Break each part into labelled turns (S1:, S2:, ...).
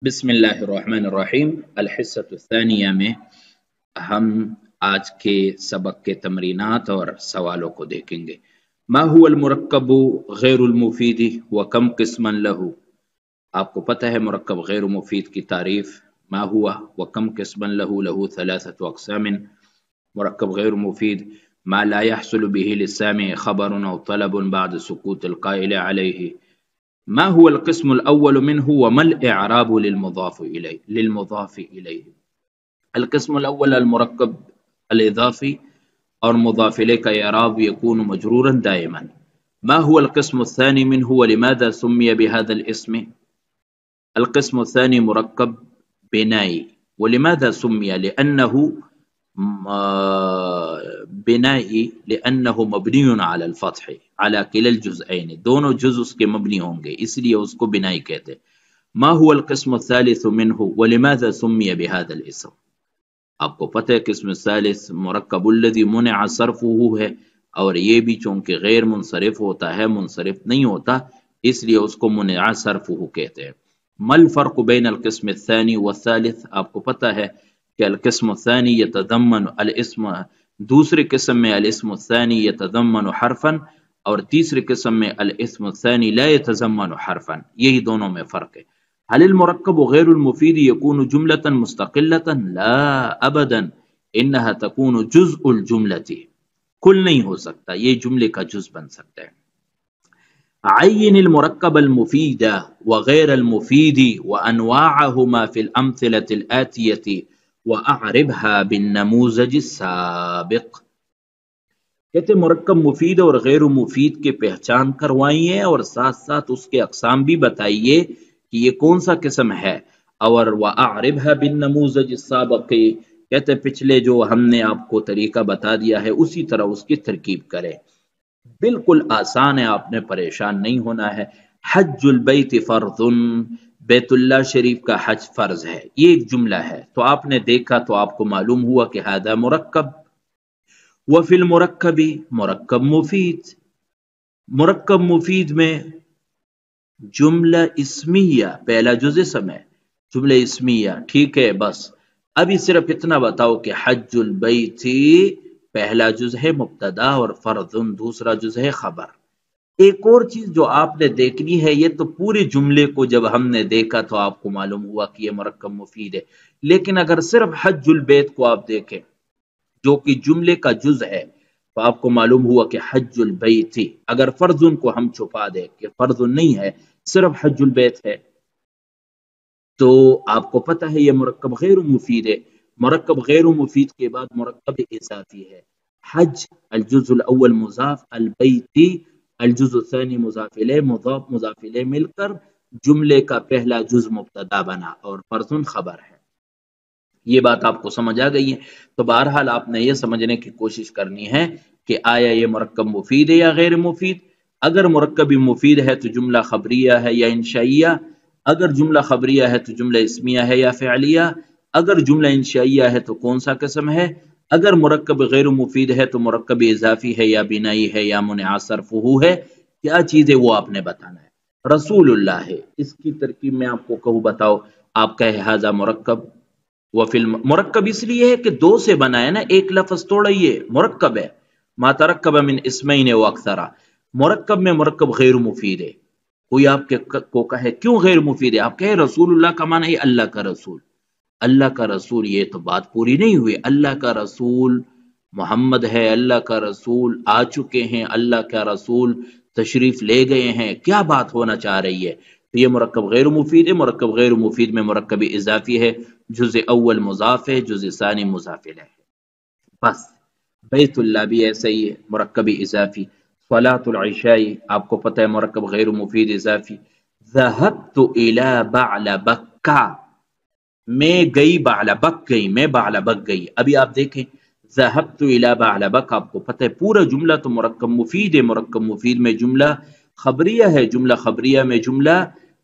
S1: बिस्मिल्लाहिर्रहमानिर्रहीम। अलहिस्सतुस्सानिया में हम आज के सबक के तमरीनात और सवालों को देखेंगे। मा हुवल मुरक्कबु गैरुल मुफीदी व कम किस्मन लहू। आपको पता है मुरक्कब गैर मुफीद की तारीफ मा हुआ व कम किस्मन लहू। लहू सलासतु अक़सामिन। मुरक्कब गैर मुफीद मा ला यहसुलु बिही लिस्सामिअ खबरुन औ तलबुन बअद सुकूतिल क़ाइल अलैहि। मा हुवल क़िस्मुल अव्वलु मिन्हु व मल इअराबु लिलमुज़ाफ़ि इलैहि। अल क़िस्मुल अव्वल अल मुरक्कब अल इज़ाफ़ी और मुज़ाफ़ इलैहि का इअराब यकूनु मजरूरन दाइमन। मा हुवल क़िस्मुल सानी मिन्हु व लिमाज़ा सुम्मिय बिहाज़ल इस्म। अल क़िस्मुल सानी मुरक्कब बिनाई व लिमाज़ा सुम्मिय लिअन्नहु बिनाई लिअन्नहु मबनियुन अलल फ़त्ह अला किलल जुज़अैन। दोनों जुज़ उसके मबनी होंगे इसलिए उसको बिनाई कहते हैं। मा हुवल क़िस्मुल सालिसु मिन्हु व लिमाज़ा सुम्मिय बिहाज़ल इस्म। आपको पता है किस्म सालिस मुरक्कबुल लज़ी मुनिअ सर्फ़ुहु है और ये भी चूंकि गैर मुनसरिफ होता है, मुनसरिफ नहीं होता, इसलिए उसको मुनिअ सर्फ़ुहु कहते हैं। मल फ़र्क़ु बैनल क़िस्म अस्सानी व सालिस। आपको पता है कि अल क़िस्म अस्सानी यतज़म्मनु अल इस्म, दूसरे किस्म में अल इस्म अस्सानी यतज़म्मनु हरफ़न और तीसरे किस्म में अल इस्म अस्सानी ला यतज़म्मनु हरफ़न। यही दोनों में फ़र्क है। हलिल मुरक्कब गैरुल मुफीद यकूनु जुमलतन मुस्तक़िल्लतन। ला अबदन, इन्नहा तकूनु जुज़उल जुमलती। कुल नहीं हो सकता, ये जुमले का जुज़ बन सकता है। अय्यिनिल मुरक्कब अल मुफीद व गैरल मुफीद व अनवाअहुमा फिल अम्सिलतिल आतियति व अअरिबहा बिन्नमूज़ज साबिक़। कहते मुरक्कब मुफीद और गैर मुफीद के पहचान करवाइए और साथ साथ उसके अक़साम भी बताइए कि ये कौन सा किस्म है। और वअरिबहा बिन्नमूज़ज साबिक़, कहते पिछले जो हमने आपको तरीका बता दिया है उसी तरह उसकी तरकीब करें। बिल्कुल आसान है, आपने परेशान नहीं होना है। हज्जुल बैत फर्ज़ुन, बैतुल्लाह शरीफ का हज फर्ज है, ये एक जुमला है। तो आपने देखा तो आपको मालूम हुआ कि हादा मुरक्कब। व फिल मुरक्कबी मुरक्कब मुफीद, मुरक्कब मुफीद में जुमला इस्मिया पहला जुज़ इस्म है, जुमला इस्मिया, ठीक है। बस अभी सिर्फ इतना बताओ कि हज्जुल बैती पहला जुज़ है मुब्तदा और फर्ज़ुन दूसरा जुज़ है खबर। एक और चीज जो आपने देखनी है, ये तो पूरे जुमले को जब हमने देखा तो आपको मालूम हुआ कि ये मुरक्कब मुफीद है, लेकिन अगर सिर्फ हज्जुल बैत को आप देखें जो कि जुमले का जुज़ है तो आपको मालूम हुआ कि हज्जुल बैती, अगर फर्जुन को हम छुपा दें कि फर्जुन नहीं है सिर्फ हज्जुल बैत है तो आपको पता है ये मुरक्कब गैर मुफीद है। मुरक्कब गैर मुफीद के बाद मुरक्कब इज़ाफ़ी है। हज अल जुज़ुल अव्वल मुज़ाफ़, अल बैती अल जुज़ुल सानी मुज़ाफ़ इलैहि, मुज़ाफ़ मुज़ाफ़ इलैहि मिलकर जुमले का पहला जुज़ मुब्तदा बना और फर्जुन खबर है। ये बात आपको समझ आ गई है। तो बहरहाल आपने ये समझने की कोशिश करनी है कि आया ये मुरक्कब मुफीद है या गैर मुफीद। अगर मुरक्कब मुफीद है तो जुमला खबरिया है या इंशाइया, अगर जुमला खबरिया है तो जुमला इस्मिया है या फ़िअलिया, अगर जुमला इंशाइया है तो कौन सा किस्म है, अगर मुरक्कब गैर मुफीद है तो मुरक्कब इज़ाफ़ी है या बिनाई है या मुनिअ सर्फ़ुहु है। क्या चीज़ है वो आपने बताना है। रसूलुल्लाह है, इसकी तरकीब में आपको कहूँ बताओ, आप कहे हाज़ा मुरक्कब। वह फिल्म मुरक्कब इसलिए है कि दो से बना है ना, एक लफ्ज थोड़ा ये मुरक्कब है। मा तरक्कब मिन इस्मैन व अक्सरा, मुरक्कब में मुरक्कब गैर मुफीद है। कोई आपके को कहे क्यों गैर मुफीद है, आप कहे रसूलुल्लाह का माना है अल्लाह का रसूल। अल्लाह का रसूल, ये तो बात पूरी नहीं हुई। अल्लाह का रसूल मोहम्मद है, अल्लाह का रसूल आ चुके हैं, अल्लाह का रसूल तशरीफ ले गए हैं, क्या बात होना चाह रही है। तो ये मुरक्कब गैर मुफीद है। मुरक्कब गैर मुफीद में मुरक्कब इज़ाफ़ी है, जुज़ अव्वल मुज़ाफ़ है, जुज़ सानी मुज़ाफ़ इलैहि है। बस बैतुल्लाह भी ऐसा ही है, मुरक्कब इज़ाफ़ी। सलातुल इशाई आपको पता है मुरक्कब गैर मुफीद इज़ाफ़ी। ज़हबतु इला बअलबक्का, मैं गई बालबक गई, मैं बालबक गई। अभी आप देखें ज़हबतु इला बालबक, आपको पता है पूरा जुमला तो मुरक्कब मुफीद है। मुरक्कब मुफीद में जुमला खबरिया है, जुमला खबरिया में जुमला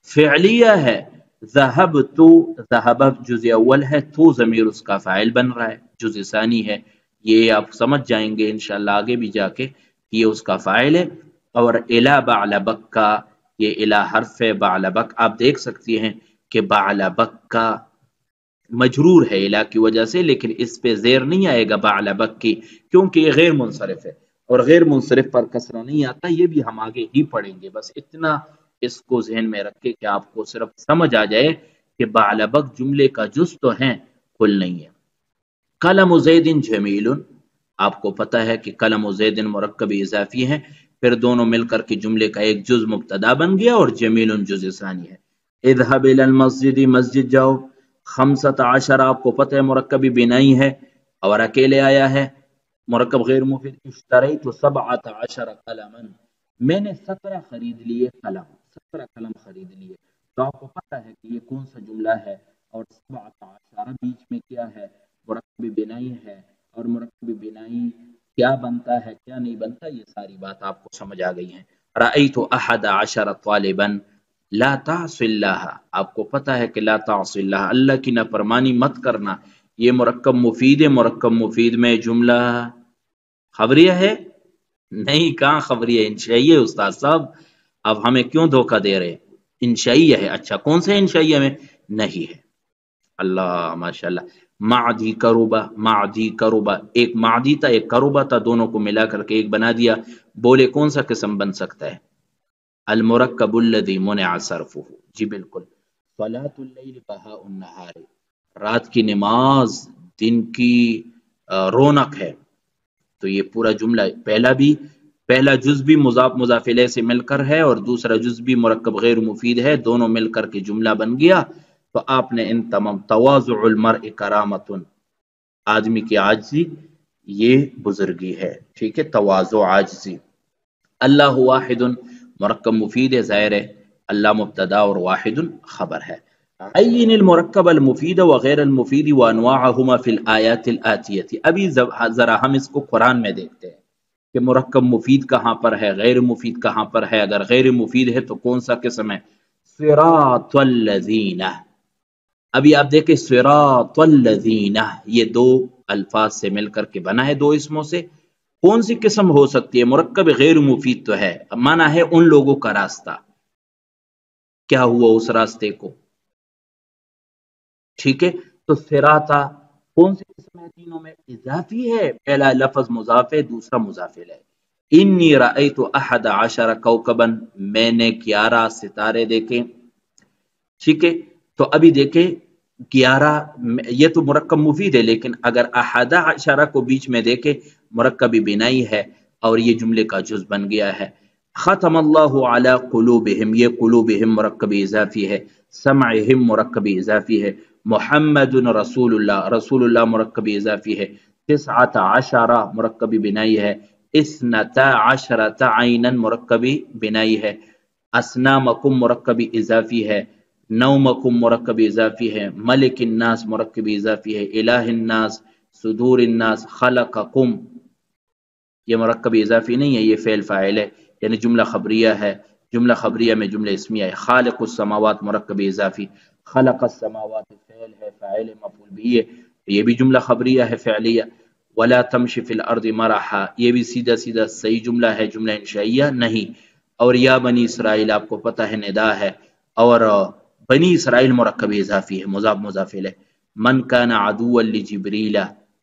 S1: फ़िअलिया है। ज़हबतु, ज़हब जुज़ अव्वल है तो ज़मीर उसका फ़ाइल बन रहा है, जुज़ सानी है। ये आप समझ जाएंगे इंशाअल्लाह आगे भी जाके कि ये उसका फ़ाइल है। और इला बालबक का ये इला हर्फ है, बालबक आप देख सकती हैं کہ بعلبک کا مجرور ہے الا کی وجہ سے، لیکن اس پہ زیر نہیں آئے گا بعلبک کی، کیونکہ یہ غیر منصرف ہے، اور غیر منصرف پر کسرہ نہیں آتا، یہ بھی ہم آگے ہی پڑھیں گے۔ بس اتنا اس کو ذہن میں رکھے کہ آپ کو صرف سمجھ آ جائے کہ بعلبک جملے کا جز تو ہے، کل نہیں ہے۔ قلم زید جمیل، آپ کو پتہ ہے کہ قلم زید مرکب اضافی ہے، پھر دونوں مل کر کے جملے کا ایک جز مبتدا بن گیا اور جمیل جز ثانی ہے۔ اذهب الى المسجد، مسجد جاؤ۔ 15 آپ کو پتہ ہے مرکب بنائی ہے اور اکیلے آیا ہے، مرکب غیر مفید۔ اشتریت 17 قلما، میں نے 17 خرید لیے قلم، 17 قلم خرید لیے۔ تو آپ کو پتہ ہے کہ یہ کون سا جملہ ہے، اور 17 بیچ میں کیا ہے، مرکب بنائی ہے، اور مرکب بنائی کیا بنتا ہے کیا نہیں بنتا، یہ ساری بات آپ کو سمجھ آ گئی ہے۔ رأیت 11 طالبا، لا تعص اللہ، آپ کو پتہ ہے کہ لا تعص اللہ، اللہ کی نافرمانی مت کرنا، یہ مرکب مفید ہے، مرکب مفید میں جملہ خبریہ ہے نہیں، کہاں خبریہ، انشائیہ استاد صاحب، اب ہمیں کیوں دھوکہ دے رہے، انشائیہ ہے۔ اچھا کون سے انشائیہ میں نہیں ہے؟ اللہ ماشاءاللہ۔ معدی کروبا، معدی کروبا، ایک معدی تھا ایک کروبا تھا، دونوں کو ملا کر کے ایک بنا دیا، بولے کون سا قسم بن سکتا ہے؟ المرکب الذی منع صرفہ، جی بالکل۔ صلاۃ اللیل بہاء النہار، رات کی نماز دن کی رونق ہے، تو یہ پورا جملہ پہلا جز بھی مضاف مضاف الیہ سے مل کر ہے، اور دوسرا جز بھی مرکب غیر مفید ہے، دونوں مل کر کے جملہ بن گیا۔ تو آپ نے ان تمام، تواضع المرء کرامۃ، آدمی کی عاجزی یہ بزرگی ہے، ٹھیک ہے، تواضع عاجزی۔ اللہ واحد مرکب مفید ہے، ظاہر ہے اللہ مبتدا اور واحد خبر ہے۔ عین المرکب المفید وغیر المفید وانواعهما فی الآیات الآتیۃ، ابھی ذرا ہم اس کو قرآن میں دیکھتے ہیں کہ مرکب مفید کہاں پر ہے، غیر مفید کہاں پر ہے، اگر غیر مفید ہے تو کون سا قسم ہے؟ صراط الذین، ابھی آپ دیکھیں صراط الذین، یہ دو الفاظ سے مل کر کے بنا ہے، دو اسموں سے، کون سی قسم ہو سکتی ہے؟ مرکب غیر مفید تو ہے، مانا ہے ان لوگوں کا راستہ، کیا ہوا اس راستے کو، ٹھیک ہے۔ تو صراطا کون سی قسم ہے تینوں میں؟ اضافی ہے، پہلا لفظ مضاف ہے، دوسرا مضاف ہے۔ انی رأیت 11 کوکبا، میں نے 11 ستارے دیکھے، ٹھیک ہے۔ تو ابھی دیکھیں 11 یہ تو مرکب مفید ہے، لیکن اگر 11 کو بیچ میں دیکھے مرکب بنائی ہے اور یہ جملے کا جز بن گیا ہے۔ ختم اللہ علی قلوبہم، یہ قلوبہم مرکب اضافی ہے، سمعہم مرکب اضافی ہے، محمد رسول اللہ، رسول اللہ مرکب اضافی ہے، 19 مرکب بنائی ہے، 12 عینا مرکب بنائی ہے، اسنامکم مرکب اضافی ہے، نومکم مرکب اضافی ہے، ملک الناس مرکب اضافی ہے، الہ الناس، صدور الناس، خلقکم یہ مرکب اضافی نہیں ہے، یہ فعل فاعل ہے، یعنی جملہ خبریہ ہے، جملہ خبریہ میں جملہ اسمیہ ہے۔ خالق السماوات مرکب اضافی، خلق السماوات فعل ہے، فاعل مفعول بھی ہے، یہ بھی جملہ خبریہ ہے فعلیہ۔ ولا تمشی فی الارض مرحا، یہ بھی سیدھا سیدھا صحیح جملہ ہے، جملہ انشائیہ نہیں۔ اور یا بنی اسرائیل آپ کو پتہ ہے ندا ہے، اور بنی اسرائیل مرکب اضافی ہے، مضاف مضاف الیہ۔ من کان عدوا لجبریل،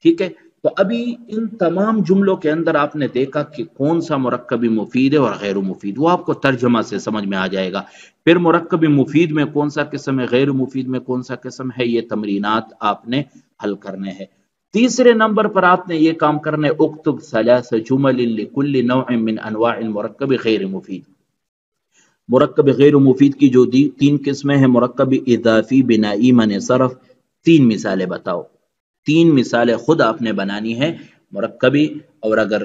S1: ٹھیک ہے۔ تو ابھی ان تمام جملوں کے اندر آپ نے دیکھا کہ کون سا مرکب مفید ہے اور غیر مفید، وہ آپ کو ترجمہ سے سمجھ میں آ جائے گا۔ پھر مرکب مفید میں کون سا قسم ہے، غیر مفید میں کون سا قسم ہے، یہ تمرینات آپ نے حل کرنے ہیں۔ تیسرے نمبر پر آپ نے یہ کام کرنا ہے، اکتب 3 جمل لکل نوع من انواع المرکب غیر مفید، مرکب غیر مفید کی جو 3 قسمیں ہیں، مرکب اضافی، بنائی، من صرف، 3 مثالیں بتاؤ، 3 مثالیں خود آپ نے بنانی ہے مرکبی، اور اگر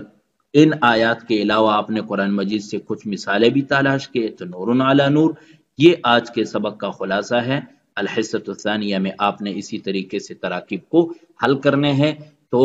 S1: ان آیات کے علاوہ آپ نے قرآن مجید سے کچھ مثالیں بھی تلاش کیے تو نور علی نور۔ یہ آج کے سبق کا خلاصہ ہے، الحصۃ الثانیہ میں آپ نے اسی طریقے سے تراکیب کو حل کرنے ہیں۔ تو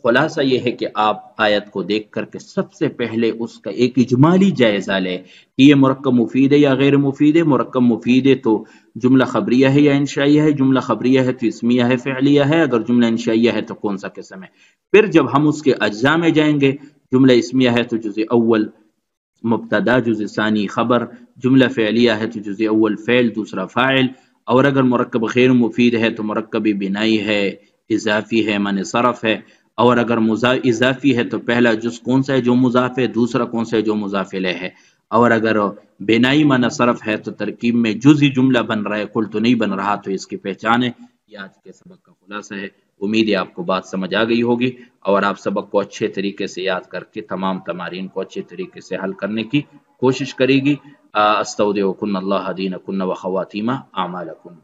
S1: خلاصہ یہ ہے کہ آپ آیت کو دیکھ کر کے سب سے پہلے اس کا ایک اجمالی جائزہ لیں کہ یہ مرکب مفید ہے یا غیر مفید ہے۔ مرکب مفید ہے تو جملہ خبریہ ہے یا انشائیہ ہے، جملہ خبریہ ہے تو اسمیہ ہے فعلیہ ہے، اگر جملہ انشائیہ ہے تو کون سا قسم ہے۔ پھر جب ہم اس کے اجزاء میں جائیں گے، جملہ اسمیہ ہے تو جزء اول مبتدا، جزء ثانی خبر، جملہ فعلیہ ہے تو جزء اول فعل، دوسرا فاعل، اور اگر مرکب غیر مفید ہے تو مرکب بنائی ہے، اضافی ہے، من صرف ہے. اور اگر اضافی ہے تو پہلا جز کون سا ہے جو مضاف ہے، دوسرا کون سا ہے جو مضاف الیہ ہے. اور اگر بنائی من صرف ہے تو ترکیب میں جز ہی جملہ بن رہا ہے، کل تو نہیں بن رہا، تو اس کی پہچان ہے. یہ آج کے سبق کا خلاصہ ہے. امید ہے آپ کو بات سمجھ آ گئی ہوگی اور آپ سبق کو اچھے طریقے سے یاد کر کے تمام تمارین کو اچھے طریقے سے حل کرنے کی کوشش کرے گی. استودعکن اللہ دینکن و خواتیم اعمالکم.